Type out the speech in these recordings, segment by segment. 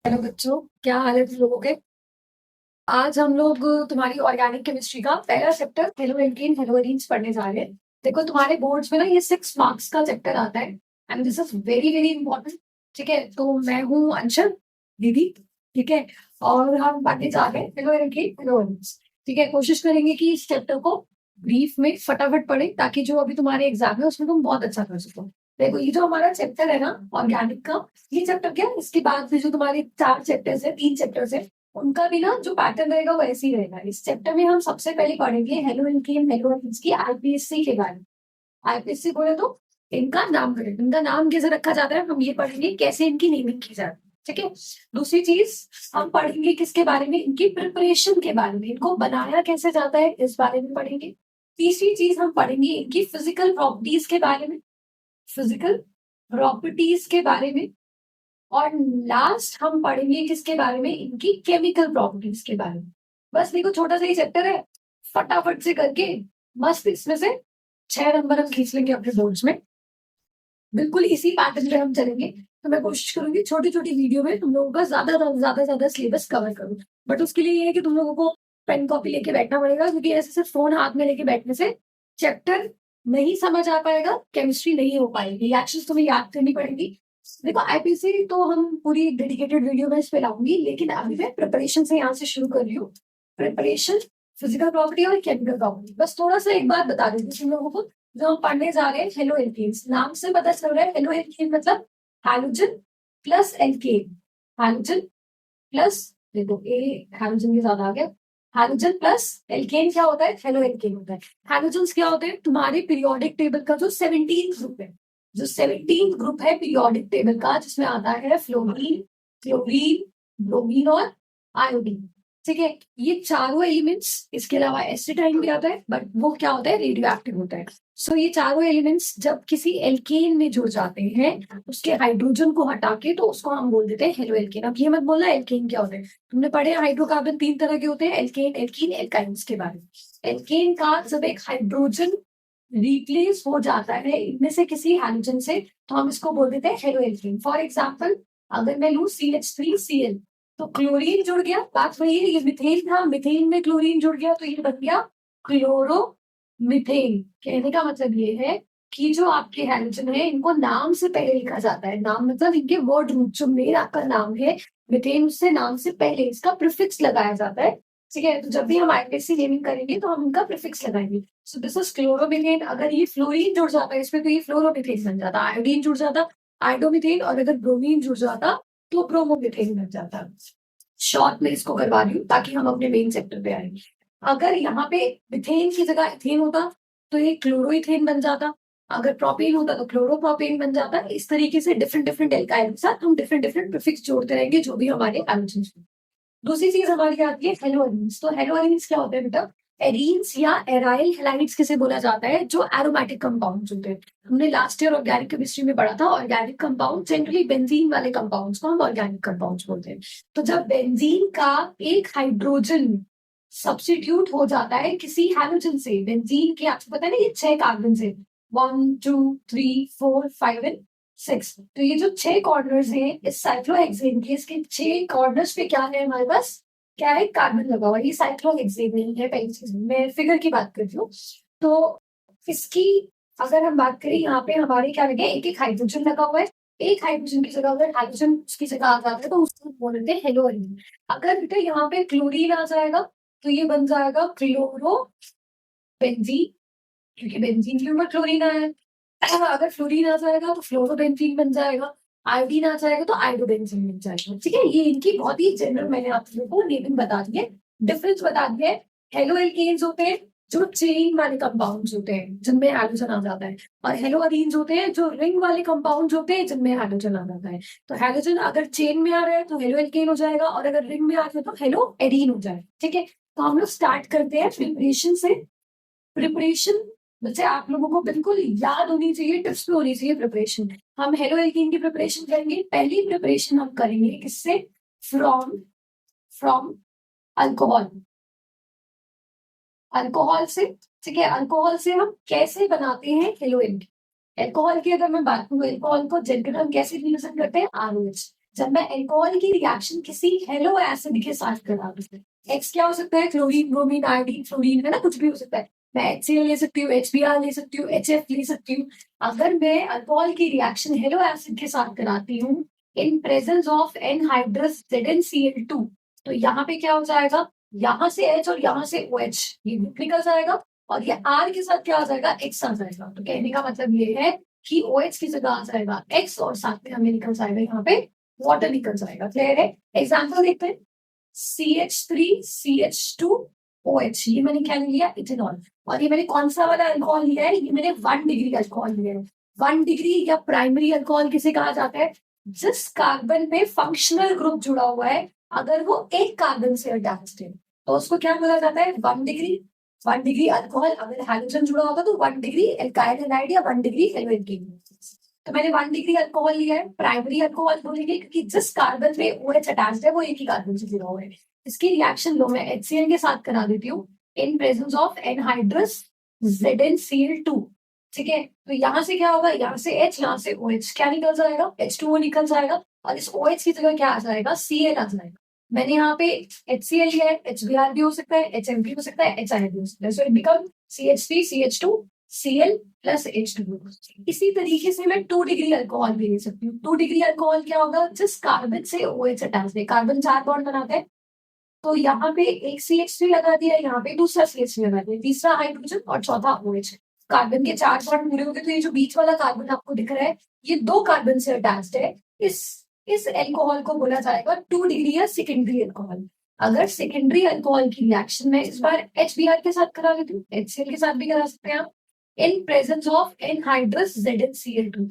Hello बच्चों, क्या हाल है तुम लोगों के। आज हम लोग तुम्हारी ऑर्गेनिक केमिस्ट्री का पहला chapter halo alkane hello arenes पढ़ने जा रहे हैं। देखो तुम्हारे बोर्ड्स में ना ये 6 मार्क्स का चैप्टर आता है and this is very very important. ठीक है, तो मैं हूँ अंशल दीदी। ठीक है, और हम पढ़ने जा रहे हैं हेलो एल्केन हेलो एरीन्स। ठीक है, कोशिश करेंगे कि इस चैप्टर को ब्रीफ में फटाफट पढ़े ताकि जो अभी तुम्हारे एग्जाम है उसमें तुम बहुत अच्छा कर सको। देखो ये जो हमारा चैप्टर है ना ऑर्गेनिक का, ये चैप्टर क्या है, इसके बाद भी जो तुम्हारे 4 चैप्टर्स है 3 चैप्टर्स है उनका भी ना जो पैटर्न रहेगा वो ऐसे ही रहेगा। इस चैप्टर में हम सबसे पहले पढ़ेंगे हेलो एल्केन हेलो एल्कीन्स की आईपीएससी के बारे में। आईपीएससी बोले तो इनका नामकरण, इनका नाम कैसे रखा जाता है हम ये पढ़ेंगे, कैसे इनकी नेमिंग की जाती है। ठीक है, दूसरी चीज हम पढ़ेंगे किसके बारे में, इनकी प्रिपरेशन के बारे में, इनको बनाया कैसे जाता है इस बारे में पढ़ेंगे। तीसरी चीज हम पढ़ेंगे इनकी फिजिकल प्रॉपर्टीज के बारे में, फिजिकल प्रॉपर्टीज के बारे में। और लास्ट हम पढ़ेंगे किसके बारे में, इनकी केमिकल प्रॉपर्टीज के बारे में। बस देखो छोटा सा ही चैप्टर है, फटाफट से करके मस्त इसमें से 6 नंबर हम खींच लेंगे अपने बोर्ड्स में। बिल्कुल इसी पैटर्न पे हम चलेंगे। तो मैं कोशिश करूंगी छोटी छोटी वीडियो में तुम लोगों का ज्यादा सिलेबस कवर करूं। बट उसके लिए ये है कि तुम लोगों को पेन कॉपी लेके बैठना पड़ेगा, क्योंकि ऐसे सिर्फ फोन हाथ में लेके बैठने से चैप्टर नहीं समझ आ पाएगा, केमिस्ट्री नहीं हो पाएगी, रिएक्शंस तुम्हें याद करनी पड़ेगी। देखो आईपीसी तो हम पूरी डेडिकेटेड वीडियो में इस पे लाऊंगी, लेकिन अभी मैं प्रिपरेशन से यहाँ से शुरू कर रही हूँ। प्रिपरेशन, फिजिकल प्रॉपर्टी और केमिकल प्रॉपर्टी। बस थोड़ा सा एक बात बता देती हूँ तुम लोगों को, जो हम पढ़ने जा रहे हैं हेलो एल्केन्स, नाम से पता चल रहा है हेलो एल्केन मतलब halogen plus alkane. Halogen plus, देखो ए हैलोजन के साथ आ गया, हैलोजन प्लस एल्केन क्या होता है, हेलो एल्केन होता है। हैलोजन्स क्या होते हैं, तुम्हारे पीरियोडिक टेबल का जो 17 ग्रुप है, जो 17 ग्रुप है पीरियोडिक टेबल का, जिसमें आता है फ्लोरीन, क्लोरीन, ब्रोमीन और आयोडीन। ठीक है, ये चारों एलिमेंट्स, इसके अलावा एसिटाइन भी आता है बट वो क्या होता है, रेडियो एक्टिव होता है। सो ये चारों एलिमेंट्स जब किसी एल्केन में जुड़ जाते हैं उसके हाइड्रोजन को हटा के, तो उसको हम बोल देते हैं हेलो एल्केन। अब ये मत बोलना एल्केन क्या होता है, तुमने पढ़े हाइड्रोकार्बन 3 तरह के होते हैं, एल्केन एल्कीन एल्काइन्स के बारे में। एल्केन का जब एक हाइड्रोजन रिप्लेस हो जाता है इनमें से किसी हाइड्रोजन से, तो हम इसको बोल देते हैं हेलो एल्केन। फॉर एग्जाम्पल अगर मैं लू CH3Cl, तो क्लोरीन जुड़ गया, बात वही है, ये मिथेन था, मिथेन में क्लोरीन जुड़ गया तो ये बन गया क्लोरो मिथेन। कहने का मतलब ये है कि जो आपके हाइड्रोजन है इनको नाम से पहले लिखा जाता है, नाम मतलब इनके वर्ड रूट, जो मेन आपका नाम है मिथेन, उससे नाम से पहले इसका प्रीफिक्स लगाया जाता है। ठीक है, तो जब भी हम आईपीएससी नेमिंग करेंगे तो हम इनका प्रीफिक्स लगाएंगे। So this is chloromethane. अगर ये फ्लोरीन जुड़ जाता है इसमें तो ये फ्लोरोमिथेन बन जाता, आयोडीन जुड़ जाता आयोडोमिथेन, और अगर ब्रोमीन जुड़ जाता तो ब्रोमोमिथेन बन जाता। शॉर्ट में इसको करवा रही हूँ ताकि हम अपने मेन सेक्टर पे आएंगे। अगर यहाँ पे मिथेन की जगह इथेन होता तो ये क्लोरोइथेन बन जाता, अगर प्रोपेन होता तो क्लोरोप्रोपेन बन जाता। इस तरीके से डिफरेंट डिफरेंट एल्काइल के साथ हम डिफरेंट डिफरेंट प्रीफिक्स जोड़ते रहेंगे जो भी हमारे हाइड्रोजन। दूसरी चीज हमारी आती है हेलो एरीन्स। तो हेलो एरीन्स क्या होता है बेटा, एरीन्स या एराइल हैलाइड्स किसे बोला जाता है, जो एरोमेटिक कंपाउंड्स होते हैं। हमने लास्ट ईयर ऑर्गेनिक केमिस्ट्री में पढ़ा था, ऑर्गेनिक कंपाउंड जनरली बेंजीन वाले कंपाउंड्स को हम ऑर्गेनिक कंपाउंड्स बोलते हैं। तो जब बेंजीन का एक हाइड्रोजन सब्स्टिट्यूट हो जाता है किसी हैलोजन से, बेंजीन के आपको पता है ना ये 6 कार्बन है, 1 2 3 4 5 एंड 6। तो ये जो 6 कॉर्नर्स हैं इस साइक्लोहेक्सेन के, इसके 6 कॉर्नर्स पे क्या है हमारे पास, क्या है, कार्बन लगा हुआ है। ये साइक्लोहेक्सेन नहीं है, पहली चीज मैं फिगर की बात कर रही हूँ। तो इसकी अगर हम बात करें यहाँ पे हमारे क्या लगे, एक एक हाइड्रोजन लगा हुआ है। एक हाइड्रोजन की जगह अगर हाइड्रोजन उसकी जगह आ जाता है तो उसको बोल देते हैं हेलो एरीन। अगर बेटा यहाँ पे क्लोरीन आ जाएगा तो ये बन जाएगा क्लोरो बेंजीन, क्योंकि बेंजीन के ऊपर क्लोरीन आया है। अगर फ्लोरीन आ जाएगा तो फ्लोरोबेंजीन बन जाएगा, आयोडीन आ जाएगा तो आयोडोबेंजीन बन जाएगा। ठीक है, ये इनकी बहुत ही जनरल मैंने आप लोगों को नेमिंग बता दी है, डिफरेंस बता दिया है। हेलो एल्केन्स होते हैं जो चेन वाले कंपाउंड्स होते हैं जिनमें हाइड्रोजन आ जाता है, और हेलो एरीन्स होते हैं जो रिंग वाले कंपाउंड्स होते हैं जिनमें हाइड्रोजन आ जाता है। तो हाइड्रोजन अगर चेन में आ रहा है तो हेलो एल्केन हो जाएगा, और अगर रिंग में आ रहा है तो हेलो एरीन हो जाएगा। ठीक है, तो हम लोग स्टार्ट करते हैं प्रिपरेशन से। प्रिपरेशन बच्चे आप लोगों को बिल्कुल याद होनी चाहिए, टिप्स पे होनी चाहिए प्रिपरेशन। हम हेलो एल्कीन की प्रिपरेशन करेंगे, पहली प्रिपरेशन हम करेंगे किससे, फ्रॉम फ्रॉम अल्कोहल, अल्कोहल से। ठीक है, अल्कोहल से हम कैसे बनाते हैं हेलो एल्कीन। अल्कोहल की अगर मैं बात करूँ, अल्कोहल को जनरल हम कैसे रिलेशन करते हैं, आरओएच। जब मैं अल्कोहल की रिएक्शन किसी हेलो एसिड के साथ करा दूं, एक्स क्या हो सकता है, क्लोरीन, ब्रोमीन, आयोडीन, फ्लोरीन, है ना, कुछ भी हो सकता है। मैं HCl ले सकती हूँ, HBr ले सकती हूँ, HF ले सकती हूँ। अगर मैं अल्कोहल की रिएक्शन हेलो एसिड के साथ कराती हूँ इन प्रेजेंस ऑफ एनहाइड्रस ZnCl2, तो यहाँ पे क्या हो जाएगा, यहाँ से H और यहाँ से OH ये ग्रुप निकल जाएगा, और ये R के साथ क्या आ जाएगा, X आ जाएगा। तो कहने का मतलब ये है कि OH की जगह आ जाएगा X, और साथ में हमें निकल जाएगा यहाँ पे वाटर निकल जाएगा। क्लियर है? एग्जाम्पल देखते हैं। CH3CH2OH, ये मैंने क्या लिया, इथेनॉल। और ये मैंने कौन सा वाला अल्कोहल लिया है, ये मैंने 1 डिग्री अल्कोहल लिया है। 1 डिग्री या प्राइमरी अल्कोहल किसे कहा जाता है, जिस कार्बन पे फंक्शनल ग्रुप जुड़ा हुआ है, अगर वो एक कार्बन से अटैच्ड है तो उसको क्या बोला जाता है, 1 डिग्री। 1 डिग्री अल्कोहल, अगर हाइड्रोजन जुड़ा होता तो 1 डिग्री एल्काइल हैलाइड या 1 डिग्री हेलोएल्केन। तो मैंने 1 डिग्री अल्कोहल लिया है। प्राइमरी अल्कोहल बोलेंगे क्योंकि जिस कार्बन पे OH अटैच्ड है वो एक ही कार्बन से जुड़ा हुआ है। इसकी रिएक्शन लो मैं HCl के साथ करा देती हूँ इन प्रेजेंस ऑफ एनहाइड्रस ZnCl2। ठीक है, तो यहाँ से क्या होगा, यहाँ से H, यहाँ से OH, क्या निकल जाएगा, H2O निकल जाएगा, और इस OH की जगह क्या आ जाएगा, Cl आ जाएगा। मैंने यहाँ पे HCl लिया है, HBr भी हो सकता है, HM भी हो सकता है, HI भी हो सकता है। So it become CH3CH2Cl plus H2O। इसी तरीके से मैं 2 डिग्री अल्कोहल भी ले सकती हूँ। 2 डिग्री अल्कोहल क्या होगा, जिस कार्बन से OH अटैच है, कार्बन 4 बॉन्ड बनाते हैं, तो यहाँ पे एक CH3 लगा दिया, यहाँ पे दूसरा CH3 लगा दिया, तीसरा हाइड्रोजन और चौथा OH। कार्बन के 4 बॉन्ड पूरे हो गए, तो ये जो बीच वाला कार्बन आपको दिख रहा है, ये 2 कार्बन से अटैच्ड है। इस अल्कोहल को बोला जाएगा 2 डिग्री या सेकेंडरी अल्कोहल। अगर सेकेंडरी अल्कोहल की रिएक्शन में इस बार HBr के साथ करा लेती हूँ, HCl के साथ भी करा सकते हैं आप, इन प्रेजेंस ऑफ एनहाइड्रस ZnCl2।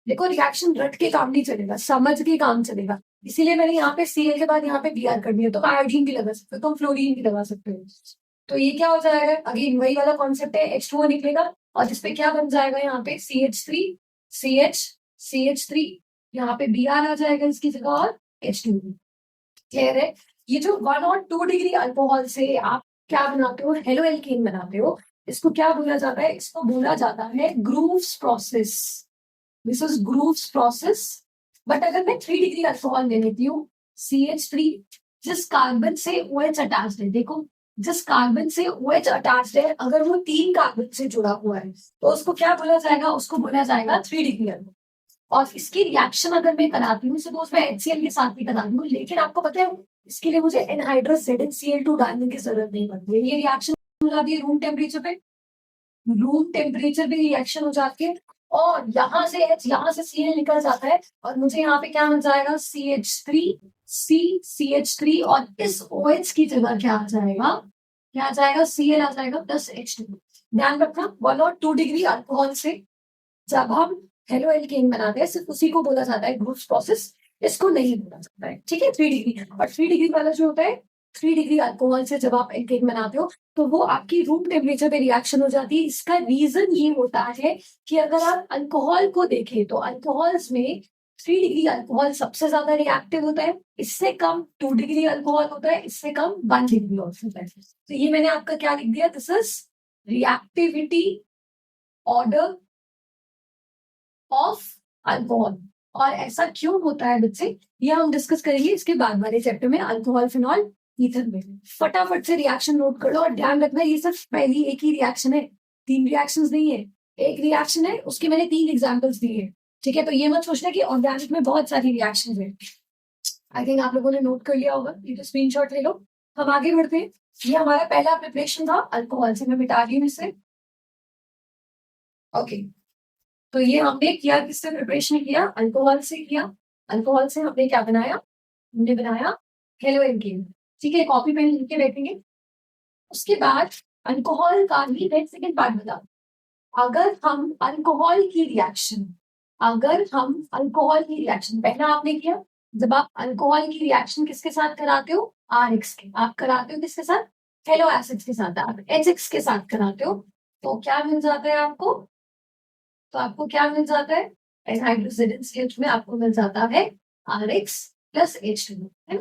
देखो रिएक्शन रट के काम नहीं चलेगा, समझ के काम चलेगा। इसीलिए मैंने यहाँ पे Cl के बाद यहाँ पे Br कर दिया। तो आयोडीन भी लगा सकते हो, तुम फ्लोरीन भी लगा सकते हो। तो ये क्या हो जाएगा, अगेन वही वाला कॉन्सेप्ट है, H2O निकलेगा, और जिसपे क्या बन जाएगा, यहाँ पे CH3 यहाँ पे Br आ जाएगा इसकी जगह, और H2O। क्लियर है? ये जो 1 और 2 डिग्री अल्कोहल से आप क्या बनाते हो, हेलो एल्केन बनाते हो, इसको क्या बोला जाता है, इसको बोला जाता है Grove's process. This is Grove's process. But अगर मैं 3 डिग्री अल्कोहल ले लेती हूँ, CH3, जिस कार्बन से OH अटैच्ड है, देखो जिस कार्बन से OH अटैच्ड है, अगर वो 3 कार्बन से जुड़ा हुआ है तो उसको क्या बोला जाएगा, उसको बोला जाएगा 3 डिग्री अल्कोहल। और इसकी रिएक्शन अगर मैं कराती हूँ, सपोज मैं HCl के साथ भी कराती हूँ, लेकिन आपको पता है इसके लिए मुझे एनहाइड्रस ZnCl2 डालने की जरूरत नहीं पड़ती है। ये रिएक्शन हो जाती है रूम टेम्परेचर पे, रूम टेम्परेचर पे रिएक्शन हो जाती है, और यहाँ से H, यहाँ से Cl निकल जाता है, और मुझे यहाँ पे क्या मिल जाएगा, CH3 और इस OH की जगह क्या आ जाएगा, क्या आ जाएगा, Cl आ जाएगा प्लस H2। ध्यान रखना 1 और 2 डिग्री अल्कोहल से जब हम हेलो एल्केन बनाते हैं, सिर्फ उसी को बोला जाता है ग्रूव्स प्रोसेस, इसको नहीं बोला जाता है। ठीक है, 3 डिग्री। और 3 डिग्री वाला जो होता है, 3 डिग्री अल्कोहल से जब आप एल्केन बनाते हो तो वो आपकी रूम टेम्परेचर पे रिएक्शन हो जाती है। इसका रीजन ये होता है कि अगर आप अल्कोहल को देखें तो अल्कोहल्स में 3 डिग्री अल्कोहल सबसे ज्यादा रिएक्टिव होता है, इससे कम 2 डिग्री अल्कोहल होता है, इससे कम 1 डिग्री होता है। तो ये मैंने आपका क्या लिख दिया, this is reactivity order of alcohol. और ऐसा क्यों होता है बच्चे, ये हम डिस्कस करेंगे इसके बाद वाले चैप्टर में, अल्कोहल, फिनॉल, ईथर में। फटाफट से रिएक्शन नोट कर लो, और ध्यान रखना ये सिर्फ पहली एक ही रिएक्शन है, 3 रिएक्शंस नहीं है। एक रिएक्शन है, उसके मैंने 3 एग्जांपल्स दिए हैं। ठीक है, तो ये मत सोचना कि ऑर्गेनिक में बहुत सारी रिएक्शंस है। आई थिंक आप लोगों ने नोट कर लिया होगा, ये तो स्क्रीनशॉट ले लो। हम आगे बढ़ते हैं। ये हमारा पहला प्रिपरेशन था अल्कोहल से, मैं मिटा रही हूँ इसे। ओके, तो ये हमने किया, किससे प्रिपरेशन किया, अल्कोहल से किया। अल्कोहल से हमने क्या बनाया, हमने बनाया हेलो एल्केन। ठीक है, कॉपी पेन लिख के बैठेंगे। उसके बाद अल्कोहल का ही नेक्स्ट सेकंड पार्ट बता, अगर हम अल्कोहल की रिएक्शन, पहला आपने किया, जब आप अल्कोहल की रिएक्शन किसके साथ कराते हो, RX के, आप कराते हो किसके साथ, हेलो एसिड्स के साथ, आप HX के साथ कराते हो, तो क्या मिल जाता है आपको, तो आपको क्या मिल जाता है, एनहाइड्रोजन में आपको मिल जाता है RX plus H2।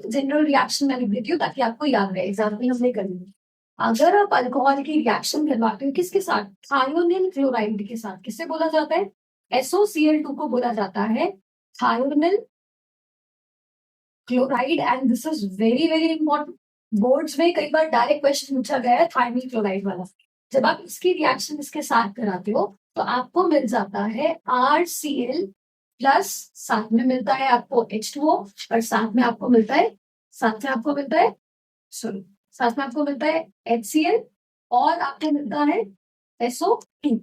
General reaction मैं लिख देती हूँ ताकि आपको याद रहे, एग्जाम्पल हमने कर ली। अगर आप अल्कोहल की रिएक्शन करवाते हो किसके साथ, थायोनिल क्लोराइड के साथ, किससे बोला जाता है, SOCl2 को बोला जाता है thionyl chloride and this is very very important. Boards में कई बार डायरेक्ट क्वेश्चन पूछा गया है थायमिल क्लोराइड वाला। जब आप इसकी रिएक्शन इसके साथ कराते हो तो आपको मिल जाता है RCl प्लस, साथ में मिलता है आपको H2O, और साथ में आपको मिलता है सॉरी साथ में आपको मिलता है HCl, और आपको मिलता है SO2।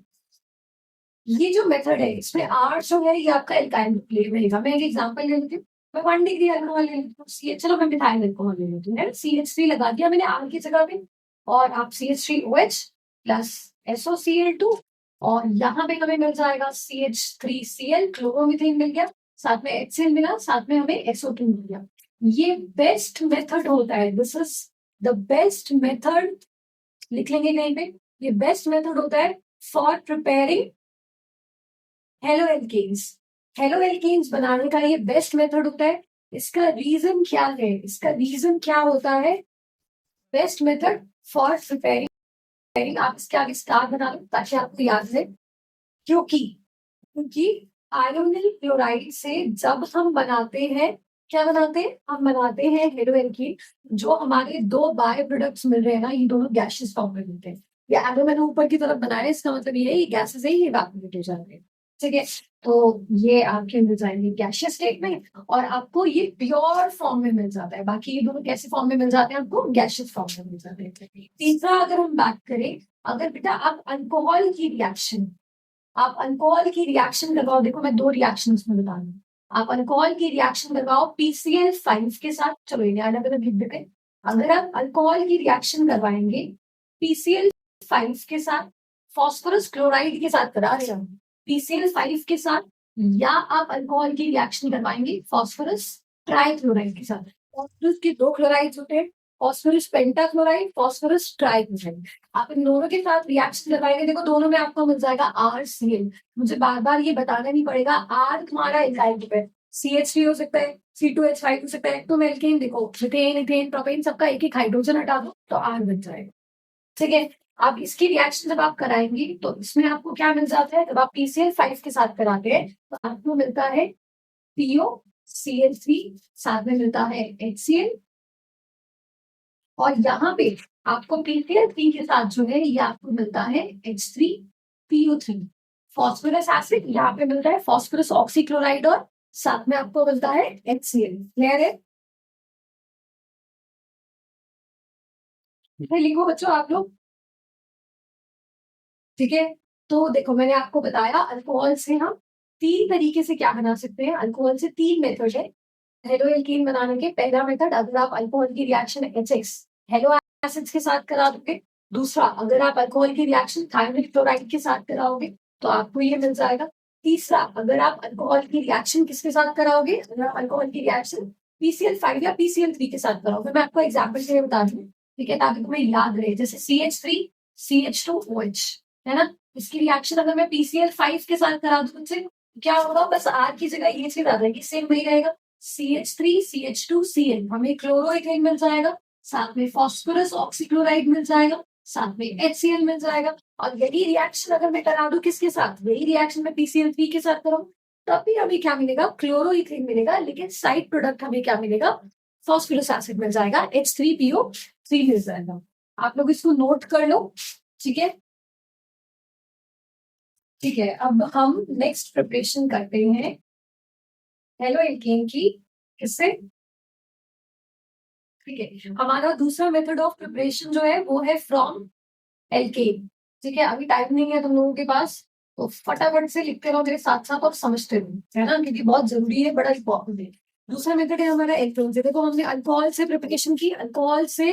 ये जो मेथड है इसमें R जो है ये आपका एल्काइल ग्रुप रहेगा। मैं एक एग्जांपल ले लेती हूँ, मैं 1 डिग्री अल्कोहल ले लेती हूँ, चलो मैं मिथाइल अल्कोहल ले लेती हूँ, CH3 लगा दिया मैंने R की जगह पे, और आप CH3OH प्लस SOCl2, और यहाँ पे हमें मिल जाएगा CH3Cl, क्लोरोमीथेन मिल गया, साथ में HCl मिला, साथ में हमें SO2 मिल गया। ये बेस्ट मेथड होता है, this is the best method, लिख लेंगे कहीं पे, ये बेस्ट मेथड होता है फॉर प्रिपेयरिंग हेलो एल्केन्स बनाने का ये बेस्ट मेथड होता है। इसका रीजन क्या है, इसका रीजन क्या होता है, बेस्ट मेथड फॉर प्रिपेयरिंग, आप इसके आगे स्टार बना लो ताकि आपको याद रहे, क्योंकि आयोनिल क्लोराइड से जब हम बनाते हैं, क्या बनाते हैं, हम बनाते हैं हेलो एल्कीन, जो हमारे दो बाय प्रोडक्ट्स मिल रहे हैं ना, ये दोनों गैसेस फॉर्म में मिलते हैं। ये एरो मैंने ऊपर की तरफ बनाया है, इसका मतलब ये गैसेस है, ये इवैपोरेट हो जाते हैं, ठीक है। तो ये आपके मिल जाएंगे गैसियस स्टेट में, और आपको ये प्योर फॉर्म में मिल जाता है। बाकी ये दोनों कैसे फॉर्म में मिल जाते हैं, आपको गैसियस फॉर्म में मिल जाते हैं। तीसरा अगर हम बात करें, अगर बेटा आप अल्कोहल की रिएक्शन करवाओ, देखो मैं 2 रिएक्शन में बता रही हूँ, आप अल्कोहल की रिएक्शन करवाओ PCl5 के साथ, चलो इन्हें अलग अलग लिख देते हैं। अगर आप अल्कोहल की रिएक्शन करवाएंगे PCl5 के साथ, फॉस्फोरस क्लोराइड के साथ करा रहे हैं PCl5 के साथ, या आप अल्कोहल की रिएक्शन करवाएंगे फॉस्फोरस ट्राइक्लोराइड के साथ। फॉस्फोरस के 2 क्लोराइड्स होते हैं, फॉस्फोरस पेंटाक्लोराइड, फॉस्फोरस ट्राइक्लोराइड। आप इन दोनों के साथ रिएक्शन करवाएंगे, देखो दोनों में आपको मिल जाएगा RCl। मुझे बार बार ये बताना नहीं पड़ेगा, R तुम्हारा एल्काइल ग्रुप है, CH3 हो सकता है, C2H5 हो सकता है, तो एल्केन देखो मिथेन, इथेन, प्रोपेन, सबका एक एक हाइड्रोजन हटा दो तो R बन जाएगा, ठीक है। अब इसकी रिएक्शन जब आप कराएंगे तो इसमें आपको क्या मिल जाता है, जब आप PCl5 के साथ कराते हैं तो आपको मिलता है POCl3, साथ में मिलता है HCl, और यहाँ पे आपको PCl3 के साथ जो है ये आपको मिलता है H3PO3, फॉस्फोरस एसिड, यहाँ पे मिलता है फॉस्फोरस ऑक्सीक्लोराइड, और साथ में आपको मिलता है HCl। क्लियर है, लिखो बच्चों आप लोग, ठीक है। तो देखो मैंने आपको बताया अल्कोहल से हम 3 तरीके से क्या बना सकते हैं, अल्कोहल से 3 मेथड है हेलो एल्कीन बनाने के। पहला मेथड, अगर आप अल्कोहल की रिएक्शन HX हेलो एसिड्स के साथ करा दोगे। दूसरा, अगर आप अल्कोहल की रिएक्शन थायमिल क्लोराइड के साथ कराओगे तो आपको ये मिल जाएगा। तीसरा, अगर आप अल्कोहल की रिएक्शन किसके साथ कराओगे, अगर आप अल्कोहल की रिएक्शन PCl5 या PCl3 के साथ कराओगे। मैं आपको एग्जाम्पल के लिए बता दूं, ठीक है, ताकि तुम्हें याद रहे, जैसे CH3 CH2OH है ना, इसकी रिएक्शन अगर मैं PCl5 के साथ करा दूं तो क्या होगा, बस R की जगह ये चीज आ जाएगी, सेम वही रहेगा, CH3 CH2Cl, हमें क्लोरोइथेन मिल जाएगा, साथ में फॉस्फोरस ऑक्सीक्लोराइड मिल जाएगा, साथ में HCl मिल जाएगा। और यही रिएक्शन अगर मैं करा दूं किसके साथ, यही रिएक्शन में PCl3 के साथ कराऊं, तब भी हमें क्या मिलेगा, क्लोरोइथेन मिलेगा, लेकिन साइड प्रोडक्ट हमें क्या मिलेगा, फॉस्फोरस एसिड मिल जाएगा, H3PO3 मिल जाएगा। आप लोग इसको नोट कर लो, ठीक है। ठीक है, अब हम नेक्स्ट प्रिपरेशन करते हैं हेलो एल्केन की, किससे, ठीक है। हमारा दूसरा मेथड ऑफ प्रिपरेशन जो है वो है फ्रॉम एल्केन, ठीक है। अभी टाइम नहीं है तुम लोगों के पास, तो फटाफट से लिखते रहो मेरे साथ साथ और समझते रहो, है ना, क्योंकि बहुत जरूरी है, बड़ा इंपॉर्टेंट है। दूसरा मेथड है हमारा एल्केन से। देखो हमने अल्कोहल से प्रिपरेशन की, अल्कोहल से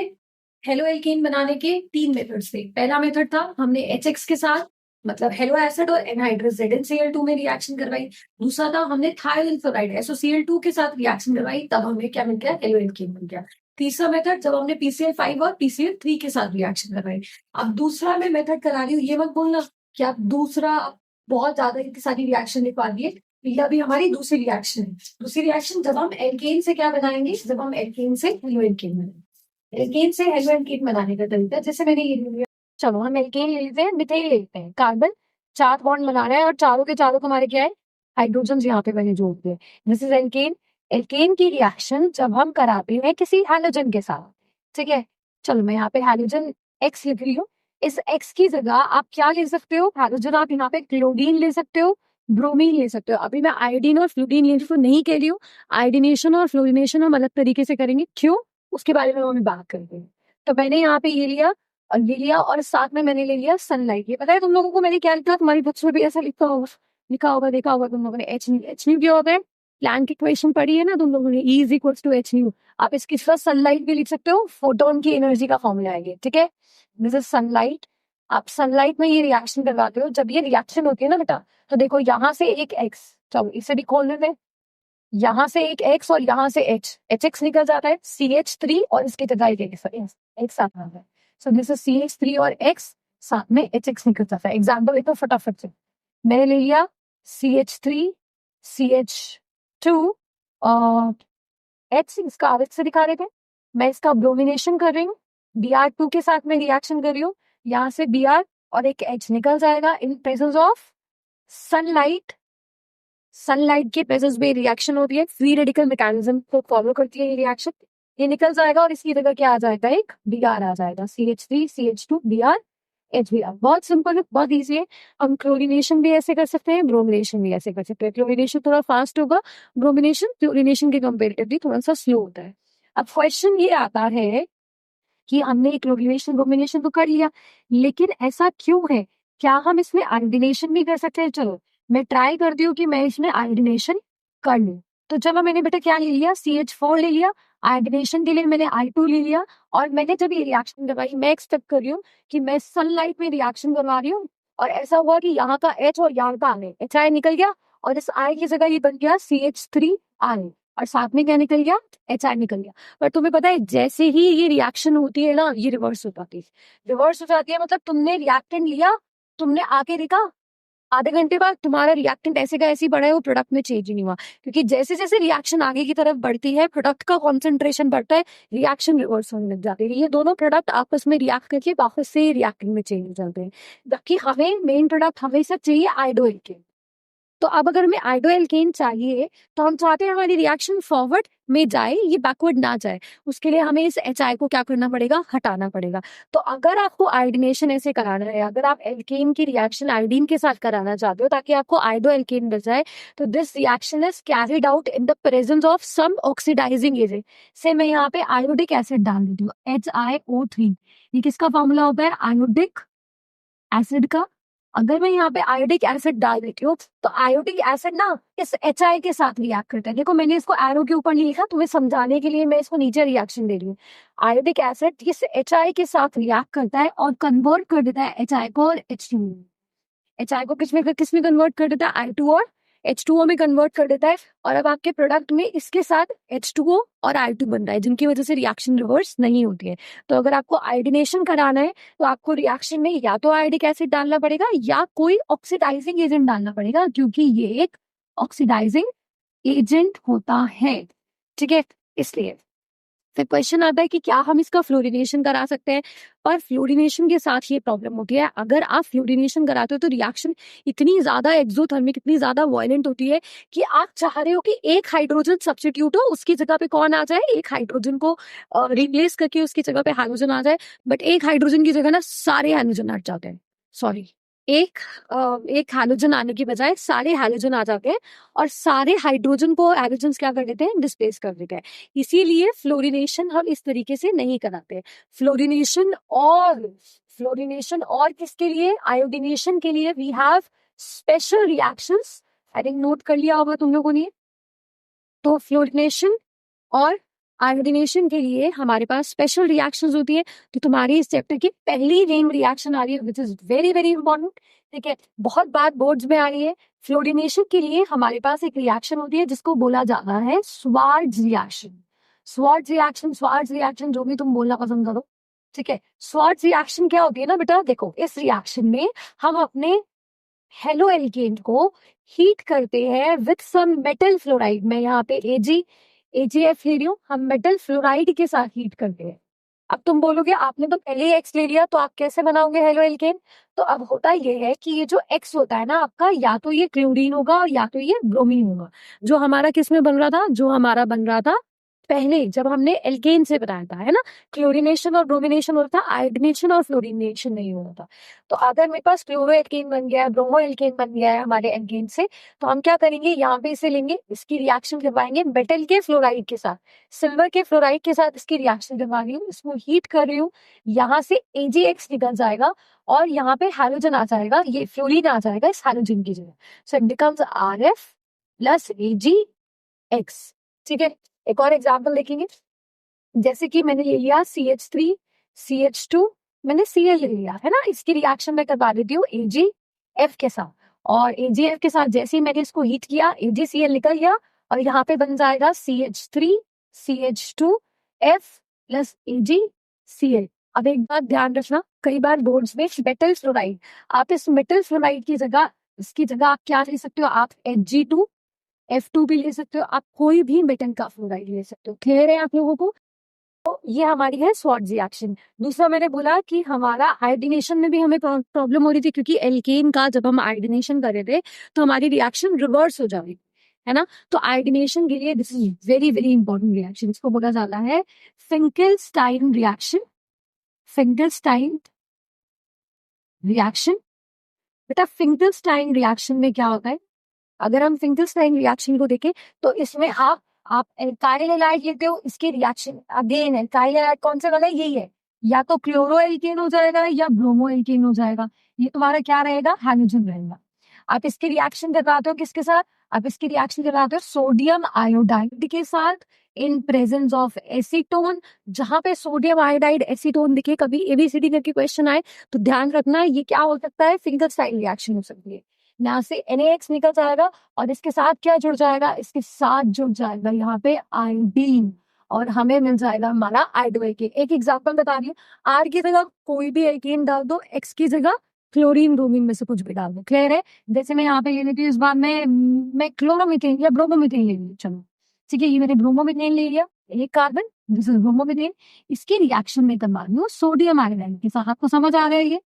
हेलो एल्केन बनाने के 3 मेथड्स थे। पहला मेथड था हमने HX के साथ, मतलब हेलो एसिड और एनहाइड्रस ZnCl2 में रिएक्शन करवाई। दूसरा था हमने थायोनिल क्लोराइड SOCl2 के साथ रिएक्शन करवाई, तब हमें क्या मिल गया, हेलो एल्केन मिल गया। तीसरा मेथड, जब हमने PCl5 और PCl3 के साथ रिएक्शन करवाई। अब दूसरा मैं मेथड करा रही हूँ, ये मत बोलना कि आप दूसरा बहुत ज्यादा इतनी सारी रिएक्शन लिखवा दिए, ये अभी हमारी दूसरी रिएक्शन है। दूसरी रिएक्शन जब हम एल्केन से क्या बनाएंगे, जब हम एल्केन से हेलो एल्केन बनाएंगे। एल्केन से हेलो एल्केन बनाने का तरीका, जैसे मैंने ये लिया, चलो हम एल्केन ले लेते हैं, मिथेन ले लेते हैं, कार्बन 4 बॉन्ड बना रहा है और चारों के चारों हमारे क्या है, हाइड्रोजन यहाँ पे बने जोड़ते हैं, दिस इज एल्केन। एल्केन की रिएक्शन जब हम कराते हैं किसी हैलोजन के साथ, ठीक है। चलो मैं यहाँ पे हैलोजन एक्स लिख रही हूँ। इस एक्स की जगह आप क्या ले सकते हो, हैलोजन आप यहाँ पे क्लोरीन ले सकते हो, ब्रोमीन ले सकते हो। अभी मैं आयोडीन और फ्लोरीन लेने को नहीं कह रही हूँ, आयोडीनेशन और फ्लोरिनेशन हम अलग तरीके से करेंगे, क्यों उसके बारे में हम बात करते हैं। तो मैंने यहाँ पे ये लिया और ये लिया, और साथ में मैंने ले लिया सनलाइट। ये पता है तुम लोगों को मैंने क्या लिखा, तुम्हारी बुक्स में भी ऐसा लिखा होगा देखा होगा तुम लोगों ने। एच न्यू क्या होता है, प्लैंक की इक्वेशन पढ़ी है ना तुम लोगों ने, E is equal to h nu. आप इसकी तरह सनलाइट भी लिख सकते हो, फोटोन की एनर्जी का फॉर्मूला है ये, ठीक है। This is sunlight. आप सनलाइट में ये रिएक्शन करवाते हो, जब ये रिएक्शन होती है ना बेटा, तो देखो यहाँ से एक एक्स, चलो इसे भी खोल लेते हैं, यहाँ से एक एक्स और यहाँ से एच एक्स निकल जाता है, CH3 और इसके जगह एक साथ आता है। सो दिस इज CH3 और एक्स, साथ में HX निकल जाता है। एग्जाम्पल देखो फटाफट से, मैंने ले लिया CH3 CH2 और H, इसका आवेश से दिखा रहे थे, मैं इसका ब्रोमिनेशन कर रही हूँ, Br2 के साथ में रिएक्शन कर रही हूँ, यहाँ से Br और एक H निकल जाएगा इन प्रेजेंस ऑफ सनलाइट। सनलाइट के प्रेजेंस में रिएक्शन होती है, फ्री रेडिकल मैकेनिज्म को फॉलो करती है ये रिएक्शन। ये निकल जाएगा और इसकी जगह क्या आ जाएगा, एक Br आ जाएगा, CH3 CH2 Br HBr। बहुत सिंपल है, बहुत इजी है। हम क्लोरीनेशन भी ऐसे कर सकते हैं, ब्रोमिनेशन भी ऐसे कर सकते हैं। क्लोरीनेशन थोड़ा फास्ट होगा, ब्रोमिनेशन क्लोरीनेशन के कंपेरेटिवली थोड़ा सा स्लो होता है। अब क्वेश्चन ये आता है कि हमने क्लोरीनेशन ब्रोमिनेशन तो कर लिया, लेकिन ऐसा क्यों है, क्या हम इसमें आयोडीनेशन भी कर सकते हैं। चलो मैं ट्राई करती हूँ कि मैं इसमें आयोडीनेशन कर लूँ। तो चलो मैंने बेटा क्या ले लिया, CH4 ले लिया, आयोडीनेशन के लिए मैंने I2 ले लिया, और मैंने जब ये रिएक्शन करवाई, मैं एक्सपेक्ट कर रही हूँ कि मैं सनलाइट में रिएक्शन करवा रही हूँ, और ऐसा हुआ कि यहाँ का H और यहाँ का HI निकल गया, और इस I की जगह ये बन गया CH3I, और साथ में क्या निकल गया, HI निकल गया। पर तुम्हें पता है जैसे ही ये रिएक्शन होती है ना, ये रिवर्स हो जाती है। रिवर्स हो जाती है मतलब तुमने रिएक्टेंट लिया, तुमने आके देखा, आधे घंटे बाद तुम्हारा रिएक्टेंट ऐसे का ऐसे ही पड़ा है, वो प्रोडक्ट में चेंज ही नहीं हुआ, क्योंकि जैसे जैसे रिएक्शन आगे की तरफ बढ़ती है, प्रोडक्ट का कॉन्सेंट्रेशन बढ़ता है, रिएक्शन रिवर्स होने लग जाती है। ये दोनों प्रोडक्ट आपस में रिएक्ट करके वापस से रिएक्टेंट में चेंज हो जाते हैं। जबकि हमें मेन प्रोडक्ट हमेशा चाहिए आयोडोएल्केन। तो अब अगर हमें आयोडोएल्केन चाहिए, तो हम चाहते हैं हमारी रिएक्शन फॉरवर्ड में जाए, ये बैकवर्ड ना जाए। उसके लिए हमें इस HI को क्या करना पड़ेगा, हटाना पड़ेगा। तो अगर आपको आयोडीनेशन ऐसे कराना है, अगर आप एल्केन की रिएक्शन आयोडीन के साथ कराना चाहते हो ताकि आपको आयोडोएल्केन मिल जाए, तो this reaction is carried out in the presence of some oxidizing agent. से मैं यहाँ पे आयोडिक एसिड डाल देती हूँ, HiO3। ये किसका फॉर्मूला होता है, आयोडिक एसिड का। अगर मैं यहाँ पे आयोडिक एसिड डाल देती हूँ, तो आयोडिक एसिड ना इस HI के साथ रिएक्ट करता है। देखो मैंने इसको एरो के ऊपर नहीं लिखा, तुम्हें समझाने के लिए मैं इसको नीचे रिएक्शन दे रही हूँ। आयोडिक एसिड इस HI के साथ रिएक्ट करता है और कन्वर्ट कर देता है HI को और H2। HI को किसमें कन्वर्ट कर देता है, I2 और H2O में कन्वर्ट कर देता है। और अब आपके प्रोडक्ट में इसके साथ H2O और I2 बन रहा है, जिनकी वजह से रिएक्शन रिवर्स नहीं होती है। तो अगर आपको आयोडीनेशन कराना है, तो आपको रिएक्शन में या तो आयोडिक एसिड डालना पड़ेगा या कोई ऑक्सीडाइजिंग एजेंट डालना पड़ेगा, क्योंकि ये एक ऑक्सीडाइजिंग एजेंट होता है, ठीक है। इसलिए फिर क्वेश्चन आता है कि क्या हम इसका फ्लोरिनेशन करा सकते हैं, पर फ्लोरिनेशन के साथ ये प्रॉब्लम होती है। अगर आप फ्लोरिनेशन कराते हो तो रिएक्शन इतनी ज्यादा एक्सोथर्मिक, इतनी ज्यादा वायलेंट होती है कि आप चाह रहे हो कि एक हाइड्रोजन सब्स्टिट्यूट हो, उसकी जगह पे कौन आ जाए, एक हाइड्रोजन को रिप्लेस करके उसकी जगह पे हाइड्रोजन आ जाए। बट एक हाइड्रोजन की जगह ना सारे हाइड्रोजन हट जाते हैं, सॉरी, एक हाइड्रोजन आने की बजाय सारे हाइड्रोजन आ जाते हैं, और सारे हाइड्रोजन को हाइड्रोजन क्या कर देते हैं, डिस्प्लेस कर देते हैं। इसीलिए फ्लोरिनेशन हम इस तरीके से नहीं कराते। फ्लोरिनेशन और किसके लिए, आयोडीनेशन के लिए we have special reactions. I think note कर लिया होगा तुम लोगों ने। तो फ्लोरिनेशन और आयोडीनेशन के लिए हमारे पास स्पेशल रिएक्शंस होती है। तो तुम्हारी इस चैप्टर की पहली नेम रिएक्शन आ रही है, which is very very important, ठीक है, बहुत बार बोर्ड्स में आ रही है। फ्लोरिनेशन के लिए हमारे पास एक रिएक्शन होती है जिसको बोला जाता है स्वार्ट्ज रिएक्शन। स्वार्ट्ज रिएक्शन जो भी तुम बोलना पसंद करो, ठीक है। स्वार्ट्ज रिएक्शन क्या होती है ना बेटा, देखो इस रिएक्शन में हम अपने हेलो एल्केन को हीट करते हैं विथ सम मेटल फ्लोराइड। मैं यहाँ पे AgF ले रही हूँ, हम मेटल फ्लोराइड के साथ हीट करते हैं। अब तुम बोलोगे आपने तो पहले ही एक्स ले लिया, तो आप कैसे बनाओगे हेलो एल्केन? तो अब होता ये है कि ये जो एक्स होता है ना आपका, या तो ये क्लोरीन होगा और या तो ये ब्रोमीन होगा। जो हमारा किस में बन रहा था, जो हमारा बन रहा था पहले जब हमने एल्केन से बनाया था, है ना, क्लोरीनेशन और ब्रोमिनेशन होता था, आयोडीनेशन और फ्लोरीनेशन नहीं होता था। तो अगर मेरे पास क्लोरो एल्केन बन गया है, ब्रोमो एल्केन बन गया है हमारे एल्केन से, तो हम क्या करेंगे, यहाँ पे इसे लेंगे, इसकी रिएक्शन करवाएंगे मेटल के फ्लोराइड के साथ, सिल्वर के फ्लोराइड के साथ इसकी रिएक्शन करवा रही हूँ, इसको हीट कर रही हूँ, यहाँ से AgX निकल जाएगा और यहाँ पे हाइड्रोजन आ जाएगा, ये फ्लोरीन आ जाएगा इस हाइड्रोजन की जगह। So it becomes RF plus AgX। ठीक है, एक और एग्जाम्पल देखेंगे। जैसे कि मैंने ले लिया CH3 CH2, मैंने Cl ले लिया है ना, इसकी रिएक्शन मैं करवा देती हूँ AgF के साथ, और AgF के साथ जैसे ही मैंने इसको हीट किया, AgCl निकल गया और यहाँ पे बन जाएगा CH3 CH2F प्लस AgCl। अब एक बात ध्यान रखना, कई बार बोर्ड्स में मेटल फ्लोराइड, आप इस मेटल फ्लोराइड की जगह, इसकी जगह आप क्या ले सकते हो, आप Hg2F2 भी ले सकते हो, आप कोई भी मेटल का फ्लोराइड ले सकते हो। क्लियर है आप लोगों को? तो ये हमारी है स्वॉर्ट्ज रिएक्शन। दूसरा मैंने बोला कि हमारा आयोडीनेशन में भी हमें प्रॉब्लम हो रही थी, क्योंकि एल्केन का जब हम आयोडीनेशन कर रहे थे तो हमारी रिएक्शन रिवर्स हो जा रही है ना। तो आयोडीनेशन के लिए this is very very important reaction, इसको बोला जाता है फिंकेलस्टाइन रिएक्शन। फिंकेलस्टाइन रिएक्शन, बेटा फिंकेलस्टाइन रिएक्शन में क्या होता है, अगर हम फिंकेलस्टाइन रिएक्शन को देखें तो इसमें आप एल्काइल हैलाइड लेते हो, इसके रिएक्शन अगेन एल्काइल हैलाइड कौन सा वाला है, यही है, या तो क्लोरो एल्केन हो जाएगा या ब्रोमो एल्केन हो जाएगा, ये तुम्हारा क्या रहेगा, हाइड्रोजन रहेगा। आप इसकी रिएक्शन करवाते हो किसके साथ, आप इसकी रिएक्शन करवाते हो सोडियम आयोडाइड के साथ इन प्रेजेंस ऑफ एसीटोन। जहां पे सोडियम आयोडाइड एसीटोन दिखे, कभी ABCD करके क्वेश्चन आए तो ध्यान रखना ये क्या हो सकता है, फिंकेलस्टाइन रिएक्शन हो सकती है। यहाँ से NaX निकल जाएगा और इसके साथ क्या जुड़ जाएगा, इसके साथ जुड़ जाएगा यहाँ पे आयोडीन, और हमें मिल जाएगा हमारा आयोडो एल्केन। एक एग्जांपल बता रही हूँ, R की जगह कोई भी एल्केन डाल दो, X की जगह क्लोरीन ब्रोमीन में से कुछ भी डाल दो। क्लियर है? जैसे मैं यहाँ पे ले लेती हूँ, इस बार मैं क्लोरोमीथेन या ब्रोमोमीथेन ले लूँ, चलो ठीक है, ये मैंने ब्रोमोमीथेन ले लिया, एक कार्बन, दिस इज ब्रोमोमीथेन, इसकी रिएक्शन में करवा रही हूँ सोडियम आयोडाइड के साथ। आपको समझ आ रहा है ये?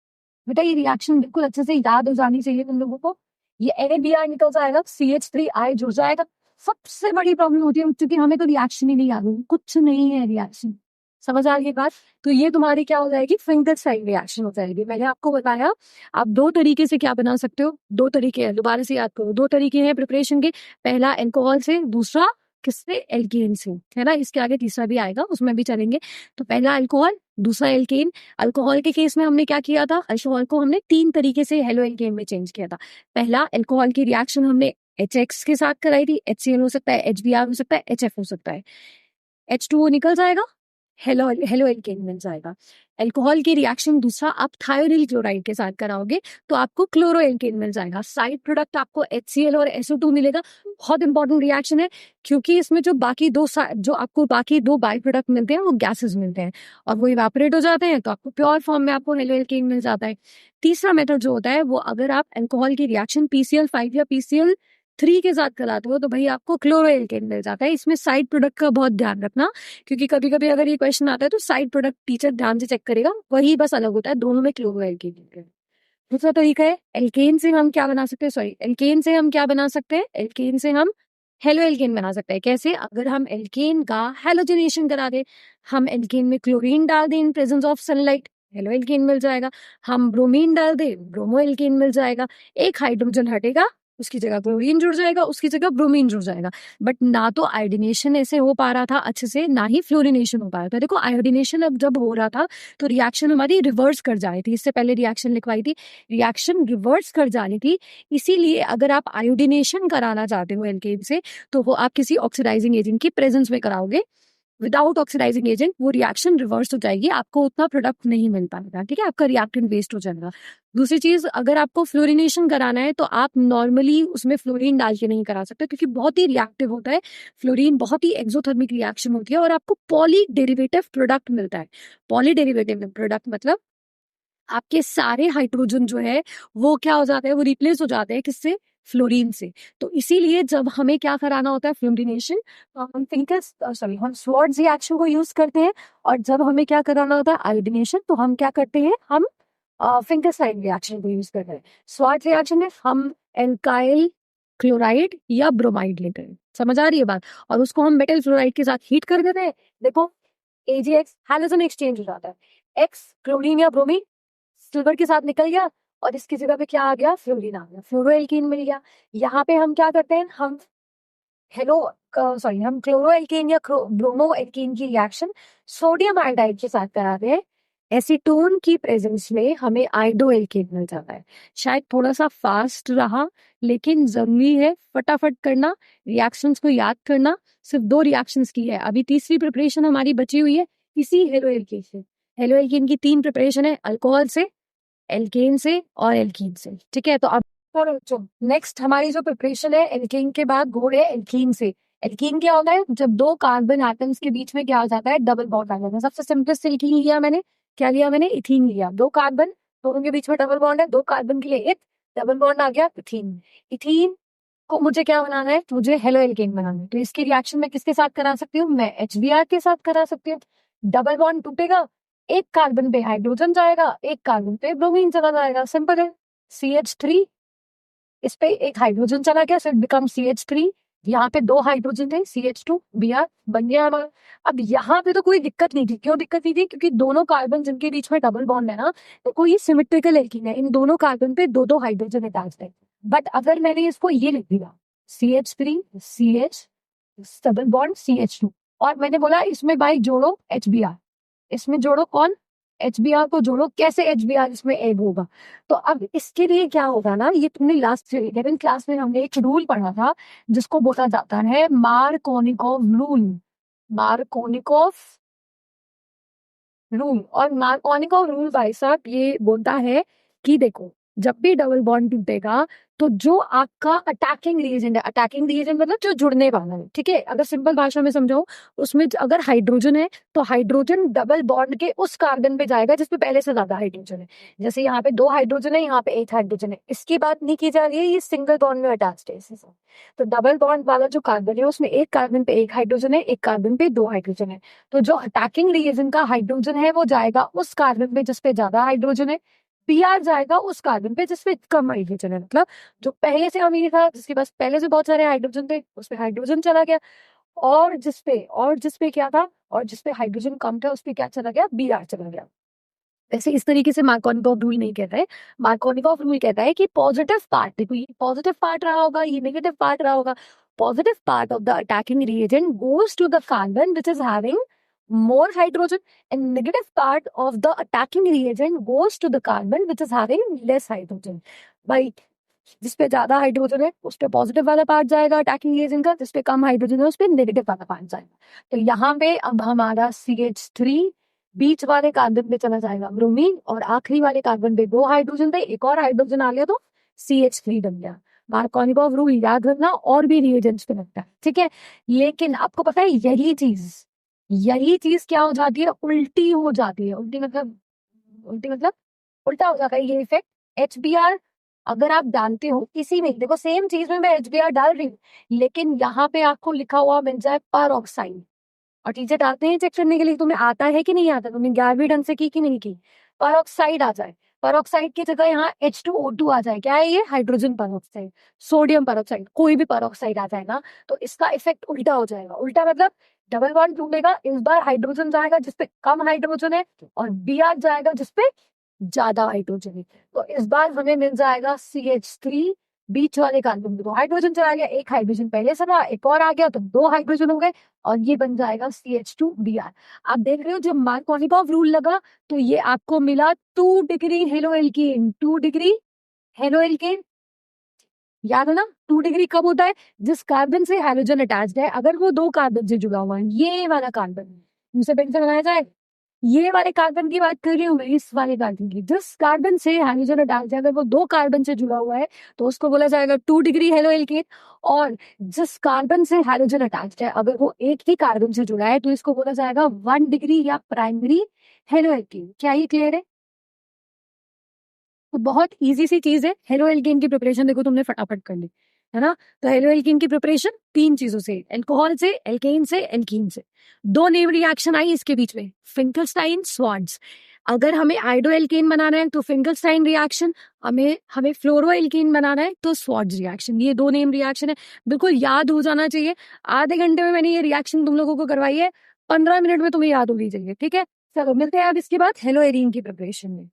बेटा ये रिएक्शन बिल्कुल अच्छे से याद हो जानी चाहिए तुम लोगों को। ये NaBr निकल जाएगा, CH3I जुड़ जाएगा। सबसे बड़ी प्रॉब्लम होती है क्योंकि हमें तो रिएक्शन ही नहीं याद होगी, कुछ नहीं है रिएक्शन। समझ आ रही बात? तो ये तुम्हारी क्या हो जाएगी, फिंकेलस्टाइन रिएक्शन हो जाएगी। मैंने आपको बताया आप दो तरीके से क्या बना सकते हो, दो तरीके हैं, दोबारा से याद करो, दो तरीके हैं प्रिपरेशन के, पहला अल्कोहल से, दूसरा किससे, एल्केन से, है ना। इसके आगे तीसरा भी आएगा, उसमें भी चलेंगे। तो पहला अल्कोहल, दूसरा एल्केन। अल्कोहल के केस में हमने क्या किया था, अल्कोहल को हमने 3 तरीके से हेलो एल्केन में चेंज किया था। पहला, अल्कोहल की रिएक्शन हमने HX के साथ कराई थी, HCl हो सकता है, HBr हो सकता है, HF हो सकता है, H2O निकल जाएगा, हेलो हेलो एल्केन मिल जाएगा। अल्कोहल की रिएक्शन दूसरा आप थायोनिल क्लोराइड के साथ कराओगे तो आपको क्लोरो एल्केन मिल जाएगा, साइड प्रोडक्ट आपको HCl और SO2 मिलेगा। बहुत इंपॉर्टेंट रिएक्शन है, क्योंकि इसमें जो आपको बाकी दो बाई प्रोडक्ट मिलते हैं वो गैसेस मिलते हैं और वो इवेपोरेट हो जाते हैं, तो आपको प्योर फॉर्म में आपको हेलो एल्केन मिल जाता है। तीसरा मेथड जो होता है वो, अगर आप अल्कोहल की रिएक्शन PCl5 या PCl3 के साथ कराते हो तो भाई आपको क्लोरो एल्केन मिल जाता है। इसमें साइड प्रोडक्ट का बहुत ध्यान रखना, क्योंकि कभी कभी अगर ये क्वेश्चन आता है तो साइड प्रोडक्ट टीचर ध्यान से चेक करेगा, वही बस अलग होता है, दोनों में क्लोरो एल्केन है। दूसरा तरीका है, एल्केन से हम क्या बना सकते हैं, सॉरी एल्केन से हम क्या बना सकते हैं, एल्केन से हम हेलो एल्केन बना सकते हैं। कैसे? अगर हम एल्केन का हेलोजनेशन करा दे, हम एल्केन में क्लोरीन डाल दें in presence of sunlight, haloalkane मिल जाएगा। हम ब्रोमीन डाल दे, ब्रोमो एल्केन मिल जाएगा। एक हाइड्रोजन हटेगा, उसकी जगह क्लोरीन जुड़ जाएगा, उसकी जगह ब्रोमीन जुड़ जाएगा। बट ना तो आयोडीनेशन ऐसे हो पा रहा था अच्छे से, ना ही फ्लोरिनेशन हो पा रहा था। देखो आयोडीनेशन अब जब हो रहा था तो रिएक्शन हमारी रिवर्स कर जा रही थी, इससे पहले रिएक्शन लिखवाई थी, रिएक्शन रिवर्स कर जानी थी। इसीलिए अगर आप आयोडीनेशन कराना चाहते हो एल्केन से तो वो आप किसी ऑक्सीडाइजिंग एजेंट की प्रेजेंस में कराओगे। विदाउट ऑक्सीडाइजिंग एजेंट वो रिएक्शन रिवर्स हो जाएगी, आपको उतना प्रोडक्ट नहीं मिल पाएगा, ठीक है, आपका रिएक्टेंट वेस्ट हो जाएगा। दूसरी चीज, अगर आपको फ्लोरिनेशन कराना है तो आप नॉर्मली उसमें फ्लोरीन डाल के नहीं करा सकते, क्योंकि बहुत ही रिएक्टिव होता है फ्लोरीन, बहुत ही एक्सोथर्मिक रिएक्शन होती है और आपको पॉली डेरिवेटिव प्रोडक्ट मिलता है। पॉली डेरिवेटिव प्रोडक्ट मतलब आपके सारे हाइड्रोजन जो है वो क्या हो जाते हैं, वो रिप्लेस हो जाते हैं किससे, फ्लोरीन से। तो इसीलिए जब हमें क्या कराना होता है फ्लोरिनेशन, हम हम स्वार्ट्ज रिएक्शन को यूज करते हैं, और जब हमें क्या कराना होता है आयोडीनेशन, तो हम क्या करते हैं, हम फिंकरस्टाइन रिएक्शन को यूज करते हैं। स्वार्ट्ज रिएक्शन में हम एल्काइल क्लोराइड या ब्रोमाइड लेते हैं, समझ आ रही है बात, और उसको हम मेटल फ्लोराइड के साथ हीट कर देते हैं। देखो AgX हैलोजन एक्सचेंज हो जाता है, X क्लोरीन या ब्रोमीन सिल्वर के साथ निकल गया, और इसकी जगह पे क्या आ गया, फ्लोरीन आ गया, फ्लोरोएल्कीन मिल गया। यहाँ पे हम क्या करते हैं, हम हम क्लोरोएल्कीन या ब्रोमोएल्कीन की रिएक्शन सोडियम आयोडाइड के साथ कराते हैं। एसीटोन की प्रेजेंस में हमें आयोडोएल्कीन मिल जाता है। शायद थोड़ा सा फास्ट रहा, लेकिन जरूरी है फटाफट करना, रिएक्शंस को याद करना। सिर्फ 2 रिएक्शंस की है, अभी तीसरी प्रिपरेशन हमारी बची हुई है इसी हेलोएल्कीन से। हेलोएल्कीन की 3 प्रिपरेशन है, अल्कोहल से, एल्केन से और एल्कीन से, ठीक है। तो अब नेक्स्ट हमारी जो प्रिपरेशन है, एल्केन के बाद घोड़ है एल्कीन से। एल्कीन क्या होता है, जब 2 कार्बन एटम्स के बीच में क्या हो जाता है, डबल बॉन्ड आ जाता है। सबसे सिंपलेस्ट एल्कीन लिया मैंने, क्या लिया मैंने, इथीन लिया। 2 कार्बन, दोनों के बीच में डबल बॉन्ड है, 2 कार्बन के लिए एक डबल बॉन्ड आ गया, इथीन। इथीन को मुझे क्या बनाना है, मुझे हेलो एल्केन बनाना है। तो इसकी रिएक्शन मैं किसके साथ करा सकती हूँ, मैं HBr के साथ करा सकती हूँ। डबल बॉन्ड टूटेगा, एक कार्बन पे हाइड्रोजन जाएगा, एक कार्बन पे ब्रोमीन चला जाएगा, सिंपल है। CH3, इस पे एक हाइड्रोजन चला गया, सो इट बिकम CH3। यहाँ पे 2 हाइड्रोजन थे, CH2Br बन गया हमारा। अब यहाँ पे तो कोई दिक्कत नहीं थी, क्यों दिक्कत नहीं थी, क्योंकि दोनों कार्बन जिनके बीच में डबल बॉन्ड है ना, तो कोई सिमेट्रिकल एल्कीन है, इन दोनों कार्बन पे 2-2 हाइड्रोजन अटैच्ड है। बट अगर मैंने इसको ये लिख दिया, CH3 CH double bond CH2, और मैंने बोला इसमें भाई जोड़ो HBr, इसमें जोड़ो कौन, HBr को जोड़ो, कैसे HBr इसमें ऐड होगा। तो अब इसके लिए क्या होगा ना, ये तुमने लास्ट 11th क्लास में हमने एक रूल पढ़ा था जिसको बोला जाता है मार्कोनिकॉव रूल। मार्कोनिकॉव रूल, और मार्कोनिकॉव रूल भाई साहब ये बोलता है कि देखो, जब भी डबल बॉन्ड टूटेगा, तो जो आपका अटैकिंग रिएजेंट है, अटैकिंग रिएजेंट मतलब जो जुड़ने वाला है, ठीक है, अगर सिंपल भाषा में समझाऊं, उसमें अगर हाइड्रोजन है, तो हाइड्रोजन डबल बॉन्ड के उस कार्बन पे जाएगा जिसपे पहले से ज्यादा हाइड्रोजन है। जैसे यहाँ पे 2 हाइड्रोजन है, यहाँ पे 1 हाइड्रोजन है, इसकी बात नहीं की जा रही है, ये सिंगल बॉन्ड में अटैच्ड है इसी से। तो डबल बॉन्ड वाला जो कार्बन है, उसमें एक कार्बन पे 1 हाइड्रोजन है, एक कार्बन पे 2 हाइड्रोजन है। तो जो अटैकिंग रिएजेंट का हाइड्रोजन है, वो जाएगा उस कार्बन पे जिसपे ज्यादा हाइड्रोजन है, Br जाएगा उस कार्बन पे जिसपे कम हाइड्रोजन है। मतलब जो पहले से अमीर था, जिसके पास पहले से बहुत सारे हाइड्रोजन थे, उस पे हाइड्रोजन चला गया, और जिसपे क्या था, और जिसपे हाइड्रोजन कम था, उस पे क्या चला गया, Br चला गया। वैसे इस तरीके से मार्कोनिकॉव रूल नहीं कहता है। मार्कोनिकॉव रूल कहता है कि पॉजिटिव पार्ट, देखो ये पॉजिटिव पार्ट रहा होगा, ये नेगेटिव पार्ट रहा होगा। Positive part of the attacking reagent goes to the carbon which is having more hydrogen, and negative part of the attacking reagent goes to the carbon which is having less hydrogen. भाई जिसपे ज्यादा hydrogen है उस पे positive वाला part जाएगा attacking reagent का, जिसपे कम हाइड्रोजन है उस पे नेगेटिव वाला पार्ट जाएगा। तो यहाँ पे अब हमारा CH3 बीच वाले कार्बन पे चला जाएगा ब्रोमीन, और आखिरी वाले कार्बन पे 2 हाइड्रोजन थे, एक और हाइड्रोजन आ गया तो CH3 बन गया। मार्कोनिकॉव रूल याद रखना, और भी रिएजेंट्स पे लगता है, ठीक है। लेकिन आपको पता है यही चीज क्या हो जाती है, उल्टी हो जाती है। उल्टी मतलब उल्टा हो जाता है ये इफेक्ट। HBr अगर आप जानते हो, किसी में देखो सेम चीज में मैं HBr डाल रही हूँ, लेकिन यहाँ पे आपको लिखा हुआ मिल जाए पर ऑक्साइड, और टीचर डालते हैं चेक करने के लिए तुम्हें आता है कि नहीं आता, तुमने 11वीं ढंग से की कि नहीं की, पर ऑक्साइड आ जाए, पर ऑक्साइड की जगह यहाँ H2O2 आ जाए, क्या है ये, हाइड्रोजन पर ऑक्साइड, सोडियम पर ऑक्साइड, कोई भी पर ऑक्साइड आ जाए ना, तो इसका इफेक्ट उल्टा हो जाएगा। उल्टा मतलब डबल बॉन्ड टूटेगा, इस बार हाइड्रोजन जाएगा जिसपे कम हाइड्रोजन है, और Br जाएगा जिसपे ज्यादा हाइड्रोजन है। तो इस बार हमें मिल जाएगा CH3, बीच वाले कार्बन में 2 हाइड्रोजन चला गया, एक हाइड्रोजन पहले से था, एक और आ गया, तो 2 हाइड्रोजन हो गए, और ये बन जाएगा CH2Br। आप देख रहे हो जब मार्कोनिकॉव रूल लगा, तो ये आपको मिला 2 degree halo alkane, 2 degree halo alkane, याद है ना। 2 डिग्री कब होता है, जिस कार्बन से हाइड्रोजन अटैच्ड है, अगर वो 2 कार्बन से जुड़ा हुआ है, ये वाला कार्बन उनसे पेंसिल बनाया जाए, ये वाले कार्बन की बात कर रही हूँ मैं, इस वाले कार्बन की, जिस कार्बन से हाइड्रोजन अटैच्ड है, अगर वो 2 कार्बन से जुड़ा हुआ है, तो उसको बोला जाएगा 2 डिग्री हेलो एल्केन। और जिस कार्बन से हाइड्रोजन अटैच्ड है, अगर वो एक ही कार्बन से जुड़ा है, तो इसको बोला जाएगा 1 डिग्री या प्राइमरी हेलो एल्केन। क्या ये क्लियर है? तो बहुत इजी सी चीज है, हेलो एल्केन की प्रिपरेशन देखो तुमने फटाफट कर ली, है ना। तो हेलो एल्केन की प्रिपरेशन 3 चीजों से, अल्कोहल से, एल्केन से, एल्कीन से। 2 नेम रिएक्शन आई इसके बीच में, फिंकलस्टाइन स्वार्ट्ज। अगर हमें आइडो एल्केन बनाना है तो फिंकलस्टाइन रिएक्शन, हमें फ्लोरो एल्केन बनाना है तो स्वार्ट्ज रिएक्शन। ये 2 नेम रिएक्शन है, बिल्कुल याद हो जाना चाहिए। आधे घंटे में मैंने ये रिएक्शन तुम लोगों को करवाई है, 15 मिनट में तुम्हें याद होनी चाहिए, ठीक है। चलो मिलते हैं अब इसके बाद हेलो एरीन की प्रिपरेशन में।